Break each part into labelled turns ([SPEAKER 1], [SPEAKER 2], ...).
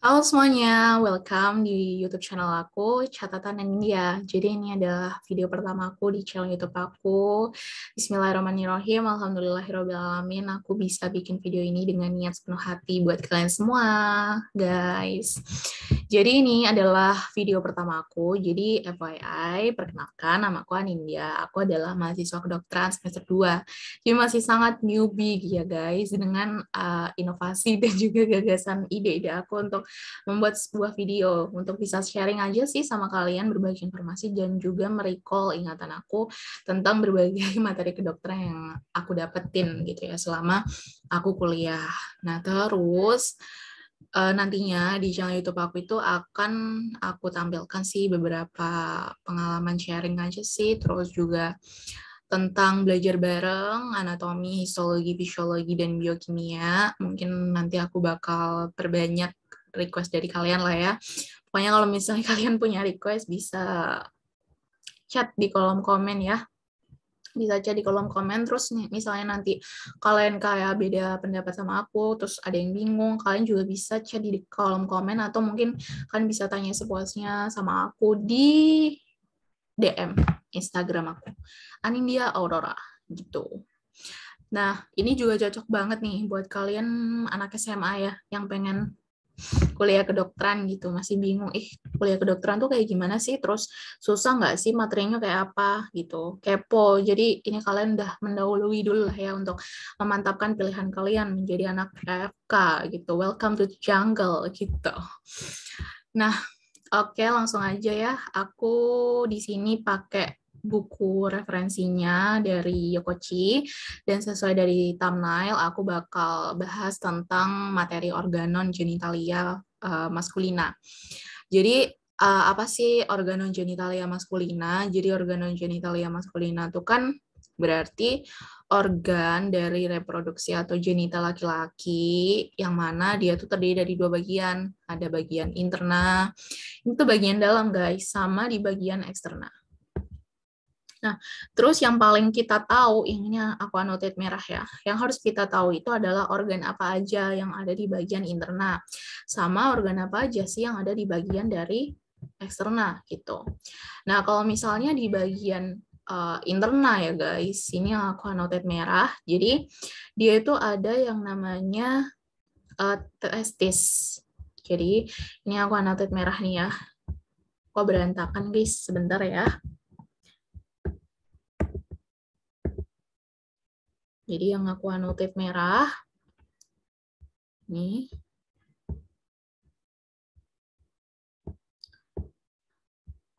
[SPEAKER 1] Halo semuanya, welcome di YouTube channel aku, Catatan India. Jadi ini adalah video pertama aku di channel YouTube aku. Bismillahirrahmanirrahim, alhamdulillahirrahmanirrahim. Aku bisa bikin video ini dengan niat sepenuh hati buat kalian semua, guys. Jadi ini adalah video pertama aku. Jadi FYI, perkenalkan namaku Anindya. Aku adalah mahasiswa kedokteran semester 2. Jadi masih sangat newbie ya guys, dengan inovasi dan juga gagasan ide-ide aku untuk membuat sebuah video untuk bisa sharing aja sih sama kalian, berbagi informasi dan juga merecall ingatan aku tentang berbagai materi kedokteran yang aku dapetin gitu ya selama aku kuliah. Nah, terus nantinya di channel YouTube aku itu akan aku tampilkan sih beberapa pengalaman sharing aja sih, terus juga tentang belajar bareng, anatomi, histologi, fisiologi, dan biokimia. Mungkin nanti aku bakal perbanyak request dari kalian lah ya. Pokoknya kalau misalnya kalian punya request, bisa chat di kolom komen ya. Bisa chat di kolom komen, terus nih, misalnya nanti kalian kayak beda pendapat sama aku, terus ada yang bingung, kalian juga bisa chat di kolom komen, atau mungkin kalian bisa tanya sepuasnya sama aku di DM Instagram aku, Anindya Aurora gitu. Nah, ini juga cocok banget nih buat kalian anak SMA ya, yang pengen kuliah kedokteran gitu, masih bingung, kuliah kedokteran tuh kayak gimana sih, terus susah nggak sih, materinya kayak apa gitu, kepo. Jadi ini kalian udah mendahului dulu lah ya untuk memantapkan pilihan kalian menjadi anak FK gitu. Welcome to the jungle gitu. Nah, oke, langsung aja ya. Aku di sini pakai buku referensinya dari Yokochi, dan sesuai dari thumbnail, aku bakal bahas tentang materi organon genitalia maskulina. Jadi, apa sih organon genitalia maskulina? Jadi, organon genitalia maskulina itu kan berarti organ dari reproduksi atau genital laki-laki, yang mana dia tuh terdiri dari dua bagian. Ada bagian interna, itu bagian dalam guys, sama di bagian eksternal. Nah, terus yang paling kita tahu, ini aku annotate merah ya, yang harus kita tahu itu adalah organ apa aja yang ada di bagian interna, sama organ apa aja sih yang ada di bagian dari eksternal gitu. Nah, kalau misalnya di bagian interna ya guys, ini yang aku annotate merah, jadi dia itu ada yang namanya testis. Jadi ini aku annotate merah nih ya. Kok berantakan guys, sebentar ya. Jadi yang aku annotate merah, nih.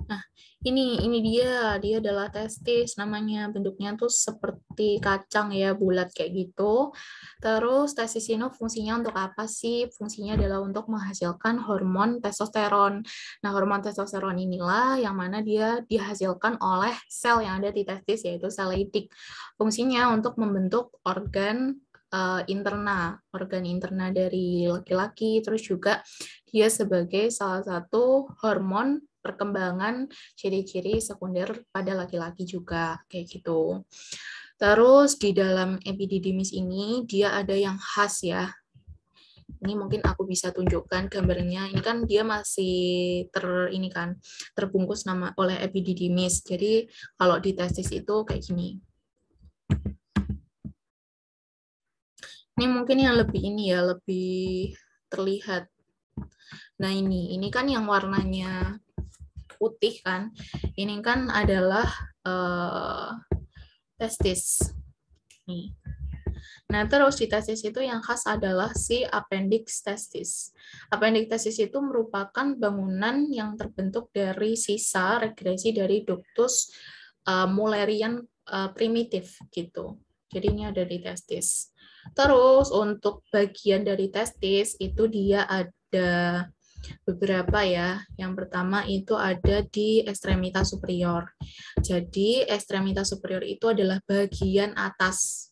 [SPEAKER 1] Nah, ini dia adalah testis, namanya bentuknya tuh seperti kacang ya, bulat kayak gitu. Terus testis ini fungsinya untuk apa sih? Fungsinya adalah untuk menghasilkan hormon testosteron. Nah, hormon testosteron inilah yang mana dia dihasilkan oleh sel yang ada di testis, yaitu sel Leydig. Fungsinya untuk membentuk organ organ interna dari laki-laki, terus juga dia sebagai salah satu hormon perkembangan ciri-ciri sekunder pada laki-laki juga, kayak gitu. Terus di dalam epididymis ini dia ada yang khas ya. Ini mungkin aku bisa tunjukkan gambarnya. Ini kan dia masih ini kan terbungkus oleh epididymis. Jadi kalau di testis itu kayak gini. Ini mungkin yang lebih ini ya, lebih terlihat. Nah, ini kan yang warnanya putih kan. Ini kan adalah testis. Nih. Nah, terus di testis itu yang khas adalah si appendix testis. Appendix testis itu merupakan bangunan yang terbentuk dari sisa regresi dari ductus Mullerian primitif gitu. Jadi ini ada di testis. Terus untuk bagian dari testis itu dia ada beberapa ya. Yang pertama itu ada di ekstremitas superior. Jadi ekstremitas superior itu adalah bagian atas.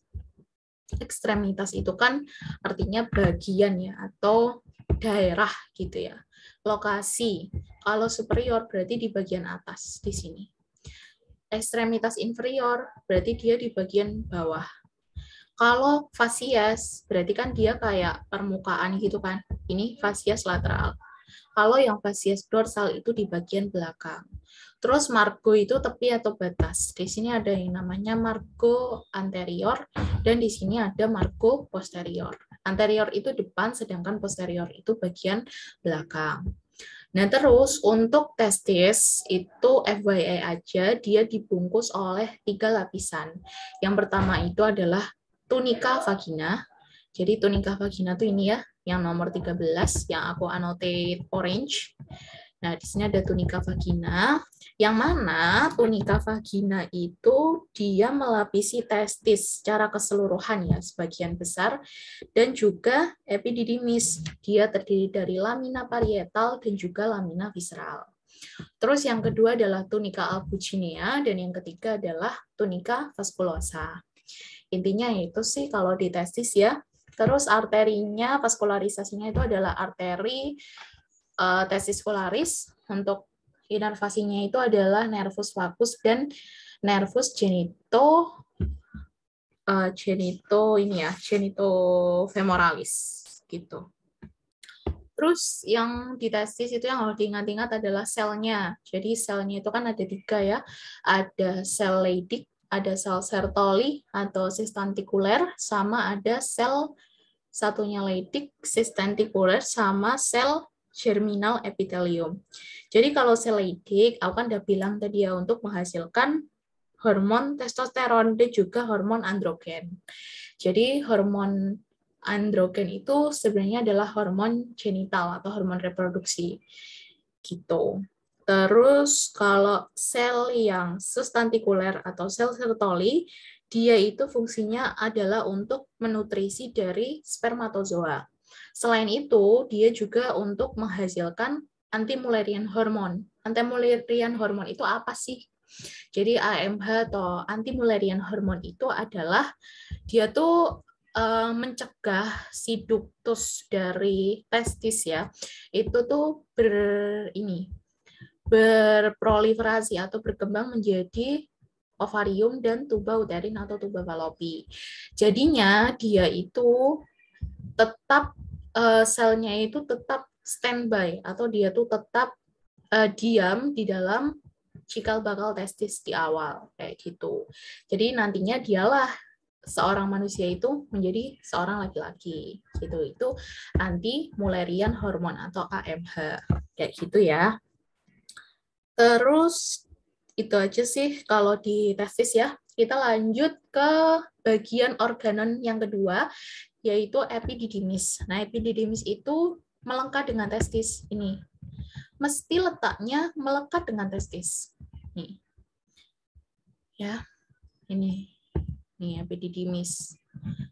[SPEAKER 1] Ekstremitas itu kan artinya bagian ya, atau daerah gitu ya. Lokasi. Kalau superior berarti di bagian atas di sini. Ekstremitas inferior berarti dia di bagian bawah. Kalau fasies berarti kan dia kayak permukaan gitu kan. ini facies lateral. Kalau yang facies dorsal itu di bagian belakang. Terus margo itu tepi atau batas. Di sini ada yang namanya margo anterior dan di sini ada margo posterior. Anterior itu depan, sedangkan posterior itu bagian belakang. Nah, terus untuk testis itu FYI aja, dia dibungkus oleh 3 lapisan. Yang pertama itu adalah tunika vagina. Jadi tunika vagina tuh ini ya, yang nomor 13 yang aku annotate orange. Nah, di sini ada tunika vagina, yang mana tunika vagina itu dia melapisi testis secara keseluruhan ya, sebagian besar, dan juga epididymis. Dia terdiri dari lamina parietal dan juga lamina visceral. Terus yang kedua adalah tunika albuginea, dan yang ketiga adalah tunika vasculosa. Intinya itu sih kalau di testis ya. Terus arterinya, vaskularisasinya itu adalah arteri testis folaris. Untuk inervasinya itu adalah nervus vagus dan nervus genitofemoralis gitu. Terus yang di testis itu yang harus diingat-ingat adalah selnya. Jadi selnya itu kan ada 3 ya. Ada sel Leydig, ada sel Sertoli atau sistantikuler, sama ada sel satunya Leydig, sistantikuler, sama sel germinal epithelium. Jadi kalau sel Leydig, aku kan udah bilang tadi ya, untuk menghasilkan hormon testosteron dan juga hormon androgen. Jadi hormon androgen itu sebenarnya adalah hormon genital atau hormon reproduksi. Gitu. Terus kalau sel yang substantikuler atau sel Sertoli, dia itu fungsinya adalah untuk menutrisi dari spermatozoa. Selain itu, dia juga untuk menghasilkan anti-Mullerian hormon. Anti-Mullerian hormon itu apa sih? Jadi AMH atau anti-Mullerian hormon itu adalah dia tuh mencegah si duktus dari testis ya, itu tuh berproliferasi atau berkembang menjadi ovarium dan tuba uterin atau tuba fallopi. Jadinya dia itu tetap selnya itu tetap standby atau dia tuh tetap diam di dalam cikal bakal testis di awal kayak gitu. Jadi nantinya dialah seorang manusia itu menjadi seorang laki-laki gitu. Itu anti-Mullerian hormon atau AMH kayak gitu ya. Terus itu aja sih kalau di testis ya. Kita lanjut ke bagian organon yang kedua, yaitu epididymis. Nah, epididymis itu melengkap dengan testis. Ini mesti letaknya melekat dengan testis. Nih. Ya. Ini epididymis.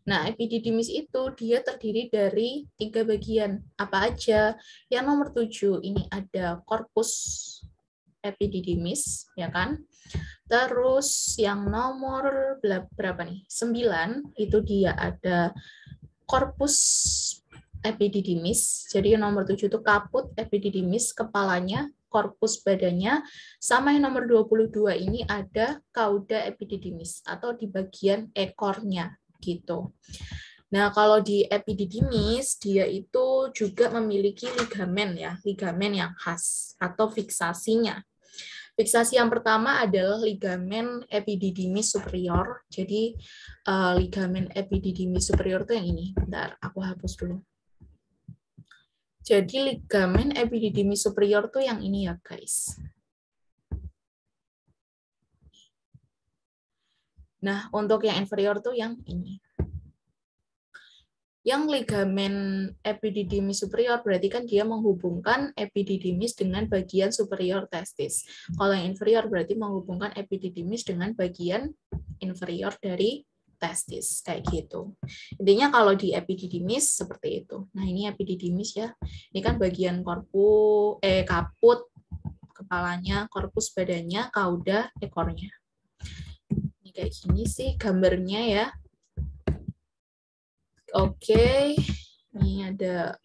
[SPEAKER 1] Nah, epididymis itu dia terdiri dari 3 bagian. Apa aja? Yang nomor 7 ini ada korpus epididymis, ya kan? Terus yang nomor berapa nih? 9 itu dia ada korpus epididymis. Jadi yang nomor 7 itu kaput epididymis, kepalanya, korpus badannya, sama yang nomor 22 ini ada cauda epididymis atau di bagian ekornya gitu. Nah, kalau di epididymis dia itu juga memiliki ligamen ya, ligamen yang khas atau fiksasinya. Fiksasi yang pertama adalah ligamen epididymis superior. Jadi ligamen epididymis superior itu yang ini. Bentar, aku hapus dulu. Jadi ligamen epididymis superior tuh yang ini ya, guys. Nah, untuk yang inferior tuh yang ini. Yang ligamen epididymis superior berarti kan dia menghubungkan epididymis dengan bagian superior testis. Kalau yang inferior berarti menghubungkan epididymis dengan bagian inferior dari testis, kayak gitu. Intinya kalau di epididymis seperti itu. Nah, ini epididymis ya. Ini kan bagian kaput kepalanya, korpus badannya, cauda ekornya. Ini kayak gini sih gambarnya ya. Oke, ini ada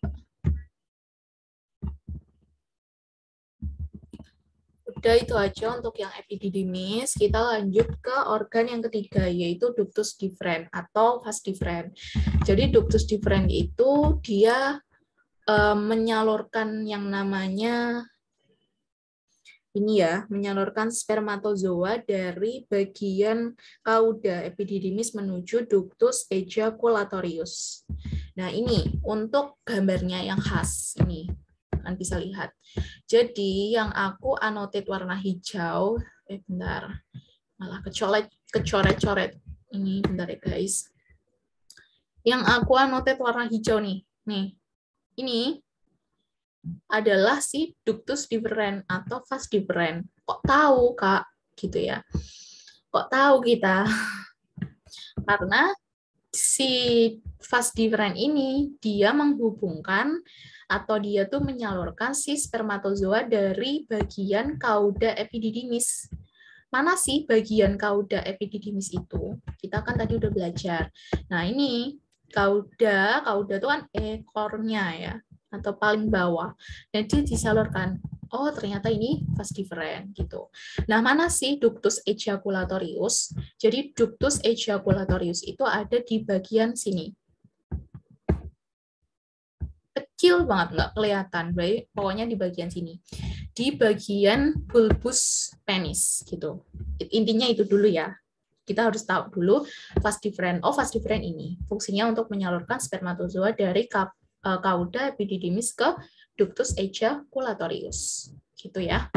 [SPEAKER 1] udah itu aja untuk yang epididymis. Kita lanjut ke organ yang ketiga, yaitu ductus deferens atau vas deferens. Jadi ductus deferens itu dia menyalurkan yang namanya ini ya, menyalurkan spermatozoa dari bagian kauda epididymis menuju ductus ejaculatorius. Nah, ini untuk gambarnya yang khas. Ini kalian bisa lihat. Jadi, yang aku annotate warna hijau, bentar. Malah kecoret-coret. Ini bentar ya, guys. Yang aku annotate warna hijau nih. Nih. Ini adalah si ductus deferens atau vas deferens. Kok tahu, Kak? Gitu ya. Kok tahu kita? Karena si vas deferens ini dia menghubungkan atau dia tuh menyalurkan si spermatozoa dari bagian kauda epididymis. Mana sih bagian kauda epididymis itu? Kita kan tadi udah belajar. Nah, ini kauda itu kan ekornya ya, atau paling bawah. Dan dia disalurkan. Oh, ternyata ini vas deferens gitu. Nah, mana sih ductus ejaculatorius? Jadi ductus ejaculatorius itu ada di bagian sini. Kecil banget, nggak kelihatan. Baik, pokoknya di bagian sini. Di bagian bulbus penis gitu. Intinya itu dulu ya. Kita harus tahu dulu vas deferens. Oh, vas deferens ini fungsinya untuk menyalurkan spermatozoa dari kauda epididymis ke ductus ejaculatorius. Gitu ya.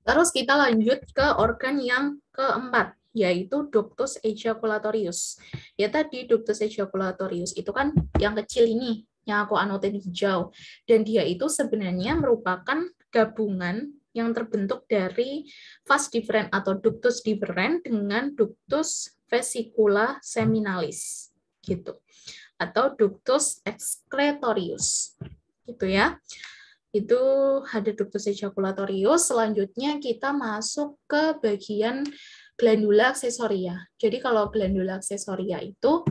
[SPEAKER 1] Terus kita lanjut ke organ yang keempat, yaitu ductus ejaculatorius. Ya tadi ductus ejaculatorius itu kan yang kecil ini, yang aku anotin hijau. Dan dia itu sebenarnya merupakan gabungan yang terbentuk dari vas deferens atau ductus deferens dengan ductus vesicula seminalis gitu. Atau ductus excretorius. Gitu ya. Itu ada ductus ejaculatorius. Selanjutnya kita masuk ke bagian glandula aksesoria. Jadi kalau glandula aksesoria itu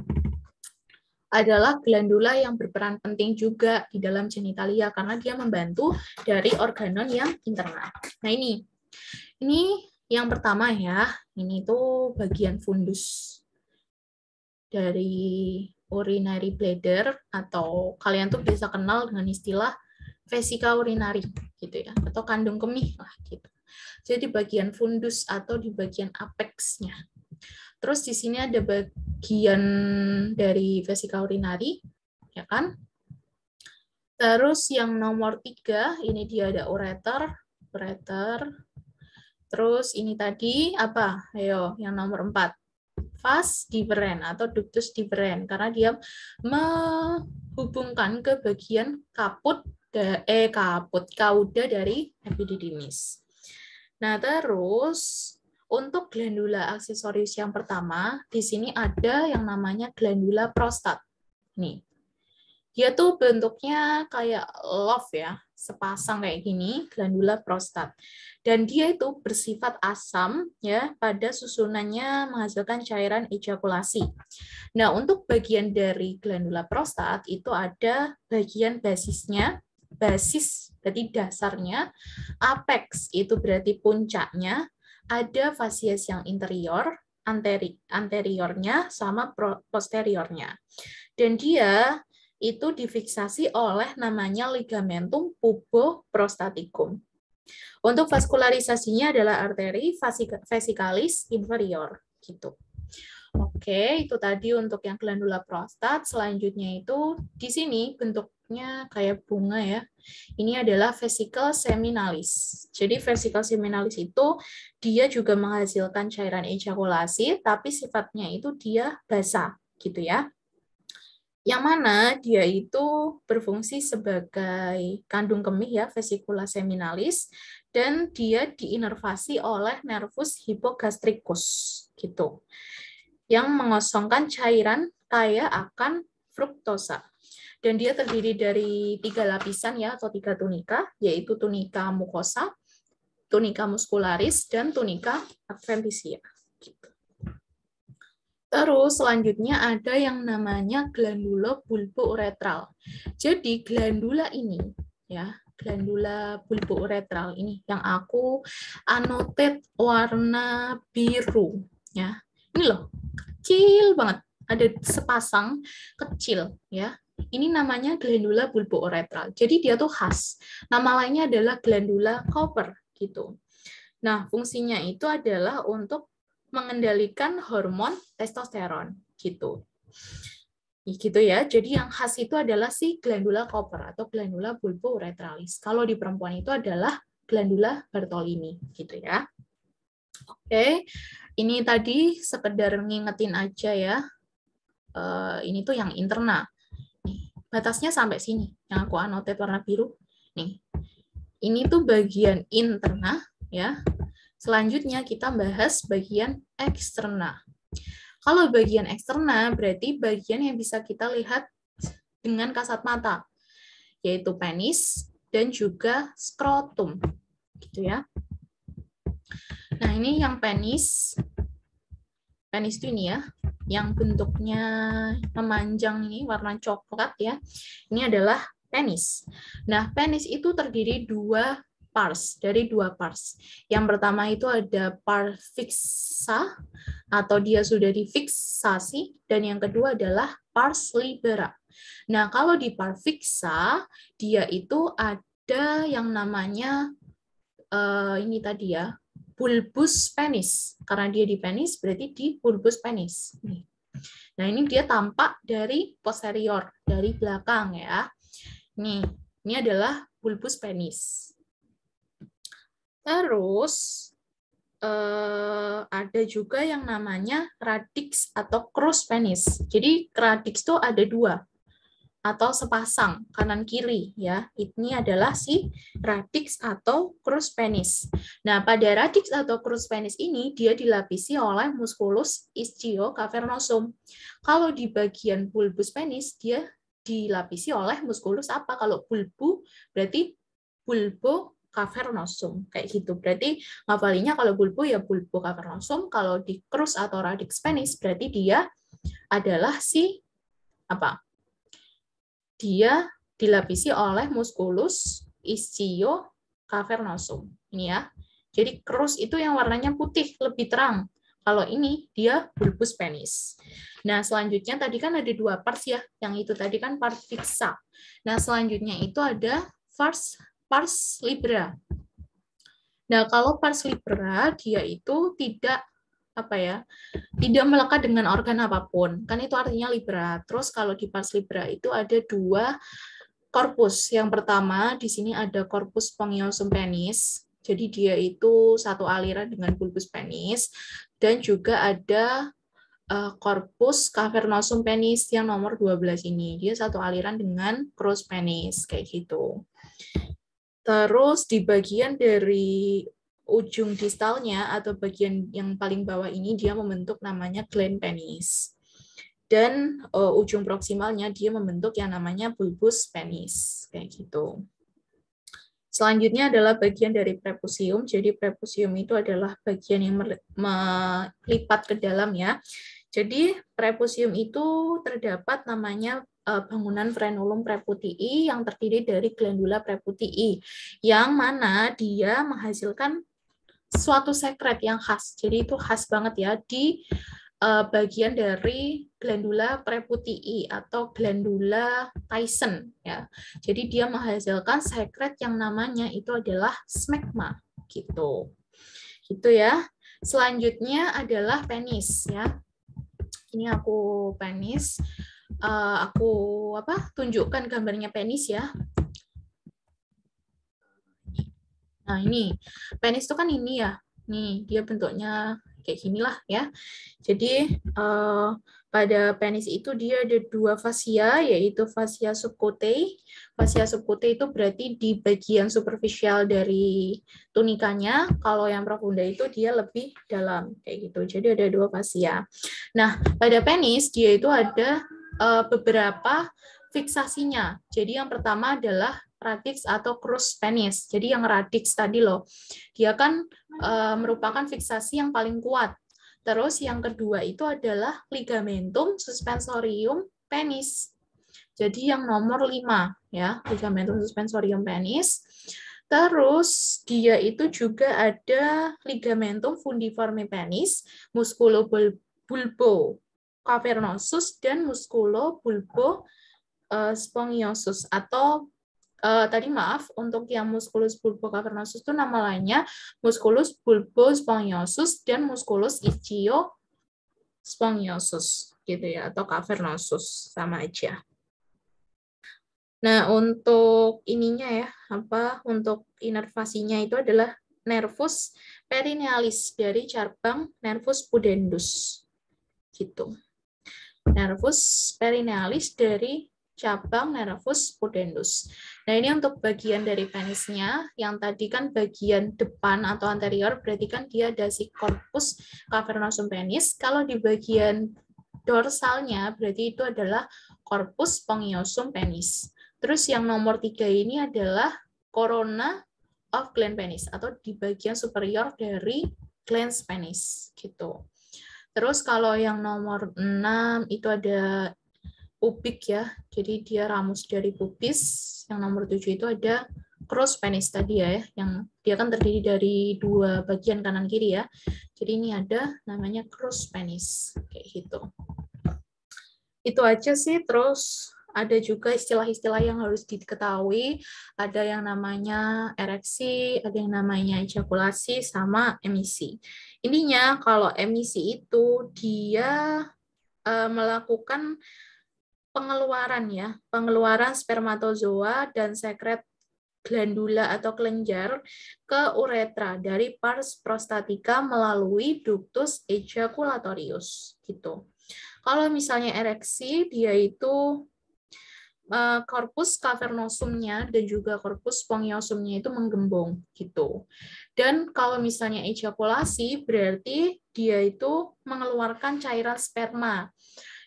[SPEAKER 1] adalah glandula yang berperan penting juga di dalam genitalia karena dia membantu dari organon yang internal. Nah, ini yang pertama ya. Ini tuh bagian fundus dari urinary bladder, atau kalian tuh bisa kenal dengan istilah vesika urinari gitu ya, atau kandung kemih lah gitu. Jadi di bagian fundus atau di bagian apexnya. Terus di sini ada bagian dari vesika urinari, ya kan? Terus yang nomor 3 ini dia ada ureter. Terus ini tadi apa? Ayo, yang nomor 4. Vas deferens atau ductus deferens karena dia menghubungkan ke bagian kauda dari epididymis. Nah, terus untuk glandula aksesorius yang pertama, di sini ada yang namanya glandula prostat. Nih. Dia tuh bentuknya kayak love ya, sepasang kayak gini, glandula prostat. Dan dia itu bersifat asam ya, pada susunannya menghasilkan cairan ejakulasi. Nah, untuk bagian dari glandula prostat itu ada bagian basisnya, basis berarti dasarnya, apex itu berarti puncaknya, ada fasies yang interior, anteriornya sama posteriornya. Dan dia itu difiksasi oleh namanya ligamentum puboprostaticum. Untuk vaskularisasinya adalah arteri vesicalis inferior gitu. Oke, itu tadi untuk yang glandula prostat. Selanjutnya itu di sini bentuknya kayak bunga ya. Ini adalah vesicle seminalis. Jadi vesicle seminalis itu dia juga menghasilkan cairan ejakulasi, tapi sifatnya itu dia basah gitu ya. Yang mana dia itu berfungsi sebagai kandung kemih ya, vesicula seminalis, dan dia diinervasi oleh nervus hypogastricus gitu, yang mengosongkan cairan kaya akan fruktosa. Dan dia terdiri dari 3 lapisan ya, atau 3 tunika, yaitu tunika mucosa, tunika muscularis, dan tunika adventitia. Gitu. Terus selanjutnya ada yang namanya glandula bulbouretral. Jadi glandula ini ya, glandula bulbouretral ini yang aku annotate warna biru ya. Ini loh, kecil banget. Ada sepasang kecil ya. Ini namanya glandula bulbouretral. Jadi dia tuh khas. Nama lainnya adalah glandula Cooper gitu. Nah, fungsinya itu adalah untuk mengendalikan hormon testosteron gitu. Gitu ya. Jadi yang khas itu adalah si glandula Cooper atau glandula bulbouretralis. Kalau di perempuan itu adalah glandula Bartolini gitu ya. Oke. Ini tadi sekedar ngingetin aja ya. Ini tuh yang interna. Nih, batasnya sampai sini. Yang aku anotate warna biru. Nih. Ini tuh bagian interna ya. Selanjutnya kita bahas bagian eksterna. Kalau bagian eksterna berarti bagian yang bisa kita lihat dengan kasat mata, yaitu penis dan juga skrotum. Gitu ya. Nah, ini yang penis. Penis itu ini ya, yang bentuknya memanjang ini warna coklat ya. Ini adalah penis. Nah, penis itu terdiri dari dua pars. Yang pertama itu ada pars fixa atau dia sudah difiksasi, dan yang kedua adalah pars libera. Nah, kalau di pars fixa dia itu ada yang namanya ini tadi ya, bulbus penis. Karena dia di penis, berarti di bulbus penis. Nah, ini dia tampak dari posterior, dari belakang ya. Nih, ini adalah bulbus penis. Terus, ada juga yang namanya radix atau crus penis. Jadi, radix itu ada dua, atau sepasang kanan kiri ya. Ini adalah si radix atau crus penis. Nah, pada radix atau crus penis ini dia dilapisi oleh musculus ischio-cavernosum. Kalau di bagian bulbus penis dia dilapisi oleh musculus apa? Kalau bulbu berarti bulbo-cavernosum kayak gitu. Berarti ngafalinya kalau bulbu ya bulbo-cavernosum, kalau di crus atau radix penis berarti dia adalah si apa? Dia dilapisi oleh musculus ischio-cavernosum. Ini ya. Jadi crus itu yang warnanya putih, lebih terang. Kalau ini dia bulbus penis. Nah, selanjutnya tadi kan ada dua pars ya. Yang itu tadi kan pars fixa. Nah, selanjutnya itu ada pars libera. Nah, kalau pars libera dia itu tidak tidak melekat dengan organ apapun, kan itu artinya libera. Terus kalau di pars libera itu ada dua korpus. Yang pertama di sini ada korpus spongiosum penis, jadi dia itu satu aliran dengan bulbus penis, dan juga ada korpus cavernosum penis yang nomor 12 ini, dia satu aliran dengan crus penis kayak gitu. Terus di bagian dari ujung distalnya atau bagian yang paling bawah ini dia membentuk namanya gland penis. Dan ujung proksimalnya dia membentuk yang namanya bulbus penis kayak gitu. Selanjutnya adalah bagian dari prepusium. Jadi prepusium itu adalah bagian yang melipat ke dalam ya. Jadi prepusium itu terdapat namanya bangunan frenulum preputii yang terdiri dari glandula preputii, yang mana dia menghasilkan suatu sekret yang khas. Jadi itu khas banget ya di bagian dari glandula preputii atau glandula Tyson ya. Jadi dia menghasilkan sekret yang namanya itu adalah smegma gitu. Gitu ya. Selanjutnya adalah penis ya. Ini aku penis. Aku tunjukkan gambarnya penis ya. Nah, ini penis itu kan ini ya. Nih, dia bentuknya kayak ginilah ya. Jadi pada penis itu dia ada dua fasia, yaitu fasia subcutae. Fasia subcutae itu berarti di bagian superficial dari tunikanya. Kalau yang profunda itu dia lebih dalam kayak gitu. Jadi ada dua fasia. Nah, pada penis dia itu ada beberapa fiksasinya. Jadi yang pertama adalah radix atau crus penis. Jadi yang radix tadi loh, dia kan merupakan fiksasi yang paling kuat. Terus yang kedua itu adalah ligamentum suspensorium penis. Jadi yang nomor 5 ya, ligamentum suspensorium penis. Terus dia itu juga ada ligamentum fundiforme penis, musculobulbo cavernosus dan musculobulbo spongiosus atau tadi maaf, untuk yang musculus bulbocavernosus itu nama lainnya musculus bulbospongiosus dan musculus ichthyospongiosus gitu ya, atau cavernosus sama aja. Nah, untuk ininya ya, untuk inervasinya itu adalah nervus perinealis dari cabang nervus pudendus. Gitu. Nervus perinealis dari cabang nervus pudendus. Nah, ini untuk bagian dari penisnya, yang tadi kan bagian depan atau anterior, berarti kan dia ada si corpus cavernosum penis. Kalau di bagian dorsalnya, berarti itu adalah corpus spongiosum penis. Terus yang nomor 3 ini adalah corona of gland penis, atau di bagian superior dari glans penis, gitu. Terus kalau yang nomor 6 itu ada pubik ya, jadi dia ramus dari pubis. Yang nomor 7 itu ada cross penis tadi ya, yang dia kan terdiri dari 2 bagian kanan kiri ya. Jadi ini ada namanya cross penis, kayak gitu. Itu aja sih. Terus ada juga istilah-istilah yang harus diketahui. Ada yang namanya ereksi, ada yang namanya ejakulasi, sama emisi. Intinya kalau emisi itu dia melakukan pengeluaran spermatozoa dan sekret glandula atau kelenjar ke uretra dari pars prostatica melalui ductus ejaculatorius gitu. Kalau misalnya ereksi, dia itu corpus cavernosumnya dan juga corpus spongiosumnya itu menggembung gitu. Dan kalau misalnya ejakulasi, berarti dia itu mengeluarkan cairan sperma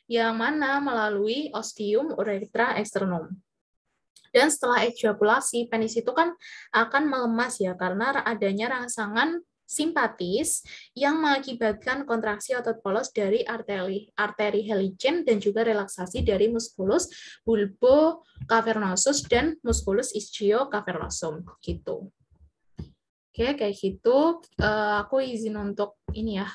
[SPEAKER 1] yang mana melalui ostium uretra externum. Dan setelah ejakulasi, penis itu kan akan melemas ya, karena adanya rangsangan simpatis yang mengakibatkan kontraksi otot polos dari arteri helicin dan juga relaksasi dari musculus bulbocavernosus dan musculus ischiocavernosum gitu. Oke, kayak gitu. Aku izin untuk ini ya,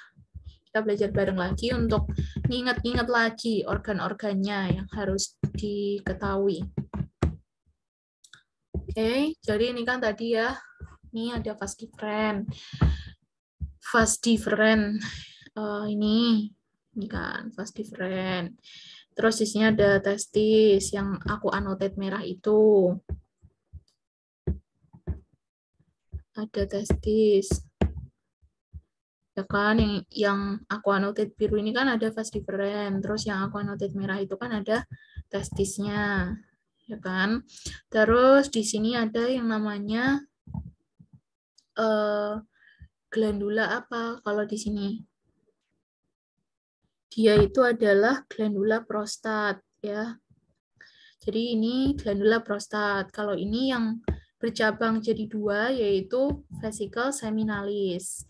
[SPEAKER 1] kita belajar bareng lagi untuk nginget-nginget lagi organ-organnya yang harus diketahui. Oke, jadi ini kan tadi ya, ini ada vas different. Vas different. Ini kan vas different. Terus di sini ada testis yang aku annotate merah itu. Ada testis. Ya kan, yang aku annotate biru ini kan ada vas different. Terus yang aku annotate merah itu kan ada testisnya. Ya kan? Terus di sini ada yang namanya glandula apa kalau di sini? Dia itu adalah glandula prostat ya. Jadi ini glandula prostat. Kalau ini yang bercabang jadi 2 yaitu vesicle seminalis.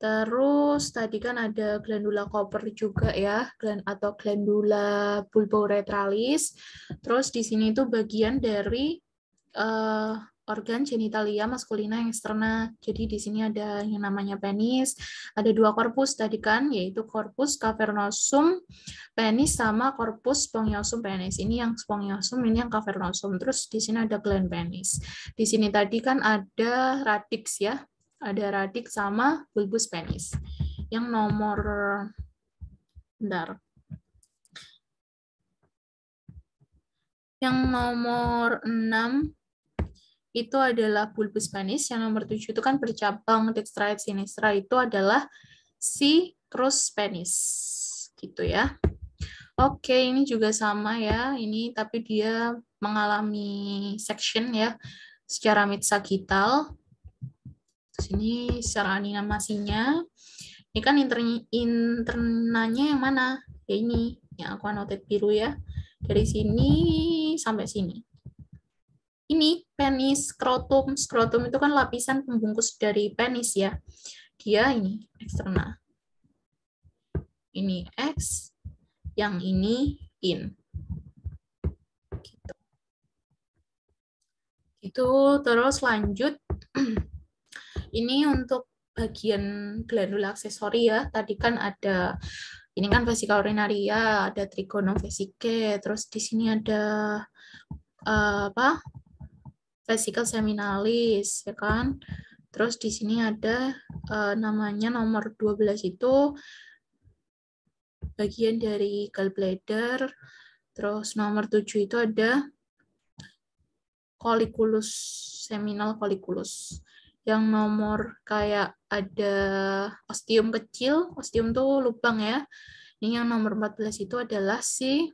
[SPEAKER 1] Terus tadi kan ada glandula Cooper juga ya, atau glandula bulbouretralis. Terus di sini itu bagian dari organ genitalia maskulina yang eksterna. Jadi di sini ada yang namanya penis, ada 2 korpus tadi kan, yaitu korpus cavernosum penis sama korpus spongiosum penis. Ini yang spongiosum, ini yang cavernosum. Terus di sini ada gland penis. Di sini tadi kan ada radix ya, ada radix sama bulbus penis. Yang nomor Yang nomor 6 itu adalah bulbus penis, yang nomor 7 itu kan bercabang dextra et sinistra, itu adalah si cross penis gitu ya. Oke, ini juga sama ya, ini tapi dia mengalami section ya secara mid-sagittal. Sini secara animasinya, ini kan internanya yang mana? Ya ini, yang aku annotate biru ya, dari sini sampai sini. Ini penis skrotum. Skrotum itu kan lapisan pembungkus dari penis ya. Dia ini eksterna. Ini X, yang ini in. Gitu. Itu terus lanjut. Ini untuk bagian glandula aksesori ya. Tadi kan ada, ini kan vesica urinaria, ada trigono vesike, terus di sini ada apa vesikel seminalis, ya kan? Terus di sini ada namanya nomor 12 itu bagian dari gallbladder. Terus nomor 7 itu ada colliculus, seminal colliculus. Yang nomor kayak ada ostium kecil, ostium tuh lubang ya. Ini yang nomor 14 itu adalah si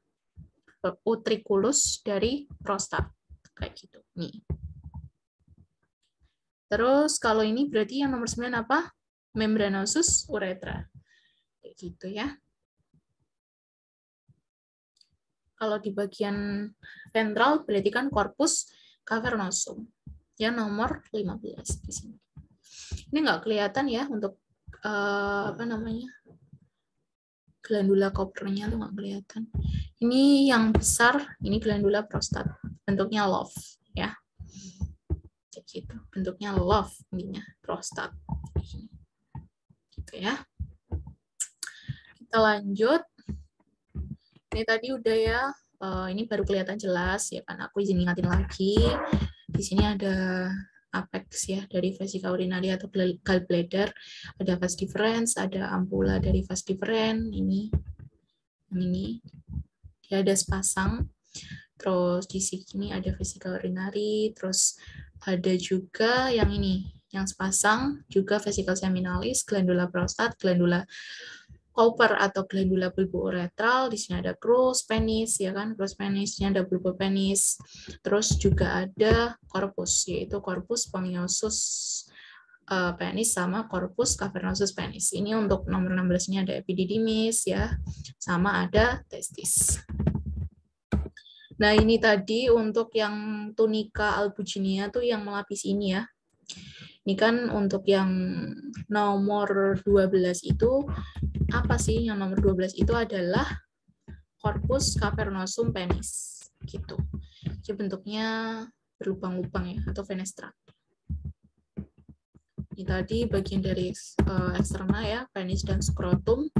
[SPEAKER 1] utriculus dari prostat. Kayak gitu. Nih. Terus kalau ini berarti yang nomor 9 apa? Membranosus uretra. Kayak gitu ya. Kalau di bagian ventral berarti kan corpus cavernosum. Yang nomor 15 di sini. Ini nggak kelihatan ya untuk apa namanya? Glandula Coopernya tuh nggak kelihatan. Ini yang besar, ini glandula prostat. Bentuknya love ya. Gitu. Bentuknya love ininya prostat. Gitu ya. Kita lanjut. Ini tadi udah ya. Ini baru kelihatan jelas ya kan. Aku izin ingatin lagi. Di sini ada apex ya dari vesika urinary atau gallbladder. Ada vas deferens, ada ampula dari vas deferens. Ini dia ada sepasang. Terus di sini ada vesika urinary, terus ada juga yang ini, yang sepasang, juga vesikel seminalis, glandula prostat, glandula Cooper atau glandula bulbouretral. Di sini ada crus penis, ya kan? Crus penisnya ada bulbopenis. Terus juga ada corpus, yaitu corpus spongiosum penis sama corpus cavernosus penis. Ini untuk nomor 16 ini ada epididymis ya, sama ada testis. Nah, ini tadi untuk yang tunika albuginia tuh yang melapis ini ya. Ini kan untuk yang nomor 12 itu, apa sih yang nomor 12 itu adalah corpus cavernosum penis. Gitu. Jadi bentuknya berlubang-lubang ya, atau fenestrat. Ini tadi bagian dari eksternal ya, penis dan skrotum.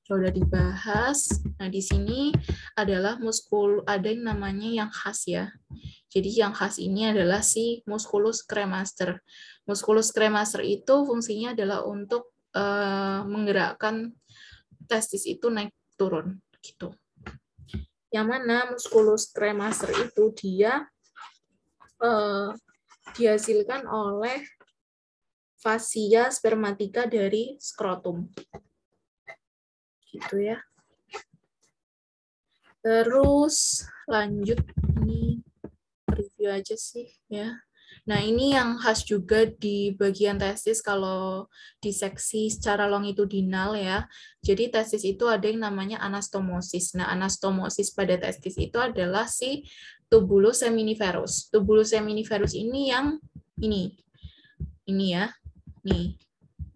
[SPEAKER 1] Sudah dibahas. Nah, di sini adalah ada yang namanya yang khas ya. Jadi yang khas ini adalah si musculus cremaster. Musculus cremaster itu fungsinya adalah untuk menggerakkan testis itu naik turun gitu. Yang mana musculus cremaster itu dia dihasilkan oleh fascia spermatica dari skrotum. Gitu ya. Terus lanjut, ini review aja sih ya. Nah, ini yang khas juga di bagian testis kalau diseksi secara longitudinal ya. Jadi testis itu ada yang namanya anastomosis. Nah, anastomosis pada testis itu adalah si tubulus seminiferus. Tubulus seminiferus ini yang ini ya. Nih.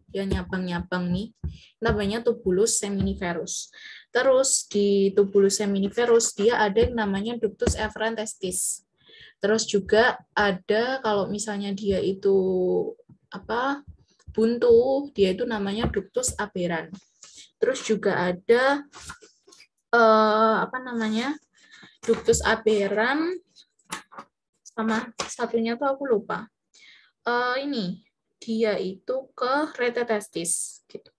[SPEAKER 1] Dia nyabang-nyabang nih. Namanya tubulus seminiferus. Terus di tubulus seminiferus dia ada yang namanya ductus efferent testis. Terus juga ada kalau misalnya dia itu apa buntu, dia itu namanya ductus aberrans. Terus juga ada apa namanya ductus aberrans sama satunya tuh aku lupa. Ini dia itu ke rete testis gitu.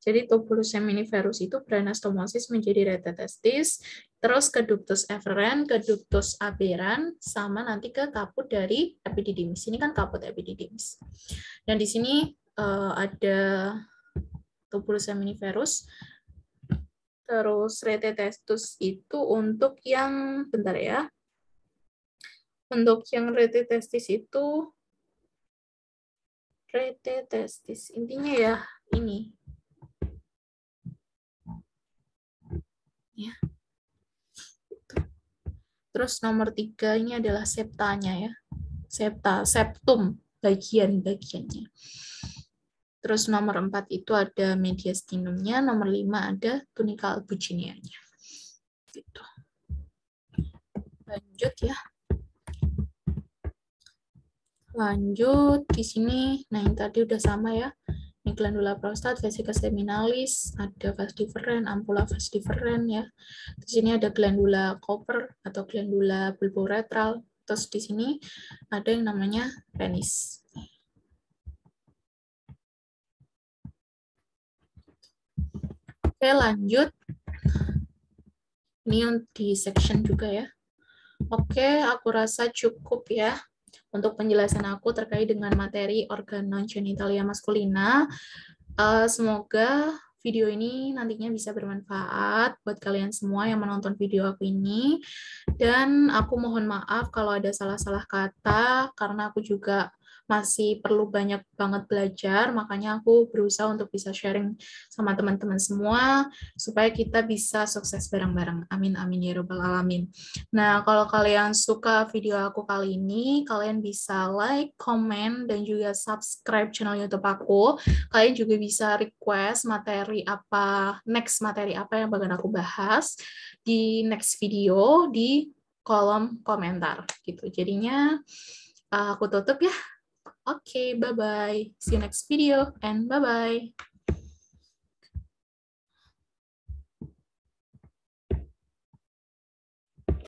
[SPEAKER 1] Jadi tubulus seminiferus itu beranastomosis menjadi rete testis, terus ke ductus efferent, ke ductus aberrans, sama nanti ke kaput dari epididymis. Ini kan kaput epididymis. Dan di sini ada tubulus seminiferus, terus rete testis itu untuk yang, bentar ya, untuk yang rete testis itu rete testis intinya ya ini ya. Terus nomor 3 ini adalah septanya ya, septum bagian-bagiannya. Terus nomor 4 itu ada mediastinumnya, nomor 5 ada tunica albuginianya. Gitu. Lanjut ya. Lanjut di sini, nah ini tadi udah sama ya. Ini glandula prostat, vesicus seminalis, ada vas deferens, ampula vas deferens ya. Di sini ada glandula Cooper atau glandula bulboretral. Terus di sini ada yang namanya penis. Oke, lanjut. Ini di section juga ya. Oke, aku rasa cukup ya untuk penjelasan aku terkait dengan materi organ non-genitalia maskulina. Semoga video ini nantinya bisa bermanfaat buat kalian semua yang menonton video aku ini. Dan aku mohon maaf kalau ada salah-salah kata, karena aku juga masih perlu banyak banget belajar, makanya aku berusaha untuk bisa sharing sama teman-teman semua, supaya kita bisa sukses bareng-bareng. Amin, amin, ya Rabbal Alamin. Nah, kalau kalian suka video aku kali ini, kalian bisa like, comment, dan juga subscribe channel YouTube aku. Kalian juga bisa request materi apa yang bakal aku bahas di next video di kolom komentar gitu. Jadinya aku tutup ya. Oke, bye-bye. See you next video and bye-bye.